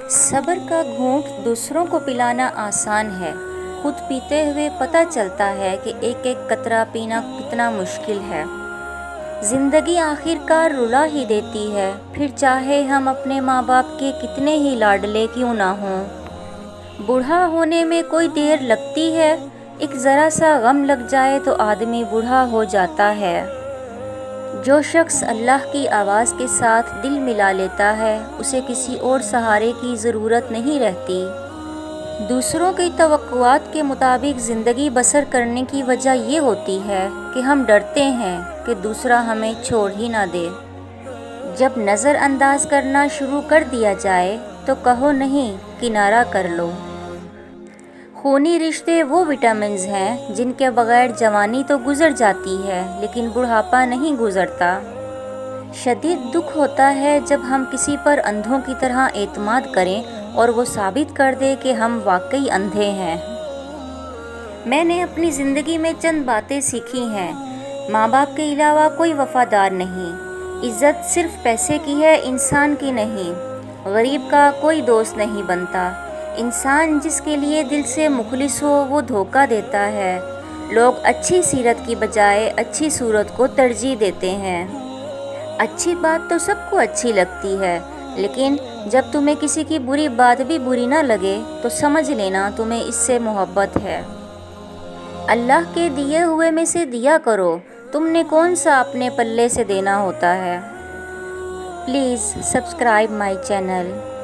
صبر کا گھونٹ دوسروں کو پلانا آسان ہے، خود پیتے ہوئے پتہ چلتا ہے کہ ایک ایک قطرہ پینا کتنا مشکل ہے۔ زندگی آخر کار رلا ہی دیتی ہے، پھر چاہے ہم اپنے ماں باپ کے کتنے ہی لاڈلے کیوں نہ ہوں۔ بوڑھا ہونے میں کوئی دیر لگتی ہے، ایک ذرا سا غم لگ جائے تو آدمی بوڑھا ہو جاتا ہے۔ جو شخص اللہ کی آواز کے ساتھ دل ملا لیتا ہے، اسے کسی اور سہارے کی ضرورت نہیں رہتی۔ دوسروں کی توقعات کے مطابق زندگی بسر کرنے کی وجہ یہ ہوتی ہے کہ ہم ڈرتے ہیں کہ دوسرا ہمیں چھوڑ ہی نہ دے۔ جب نظر انداز کرنا شروع کر دیا جائے تو کہو نہیں، کنارہ کر لو۔ خونی رشتے وہ وٹامنز ہیں جن کے بغیر جوانی تو گزر جاتی ہے لیکن بڑھاپا نہیں گزرتا۔ شدید دکھ ہوتا ہے جب ہم کسی پر اندھوں کی طرح اعتماد کریں اور وہ ثابت کر دے کہ ہم واقعی اندھے ہیں۔ میں نے اپنی زندگی میں چند باتیں سیکھی ہیں۔ ماں باپ کے علاوہ کوئی وفادار نہیں۔ عزت صرف پیسے کی ہے، انسان کی نہیں۔ غریب کا کوئی دوست نہیں بنتا۔ انسان جس کے لیے دل سے مخلص ہو وہ دھوکہ دیتا ہے۔ لوگ اچھی سیرت کی بجائے اچھی صورت کو ترجیح دیتے ہیں۔ اچھی بات تو سب کو اچھی لگتی ہے، لیکن جب تمہیں کسی کی بری بات بھی بری نہ لگے تو سمجھ لینا تمہیں اس سے محبت ہے۔ اللہ کے دیے ہوئے میں سے دیا کرو، تم نے کون سا اپنے پلے سے دینا ہوتا ہے۔ Please subscribe my channel.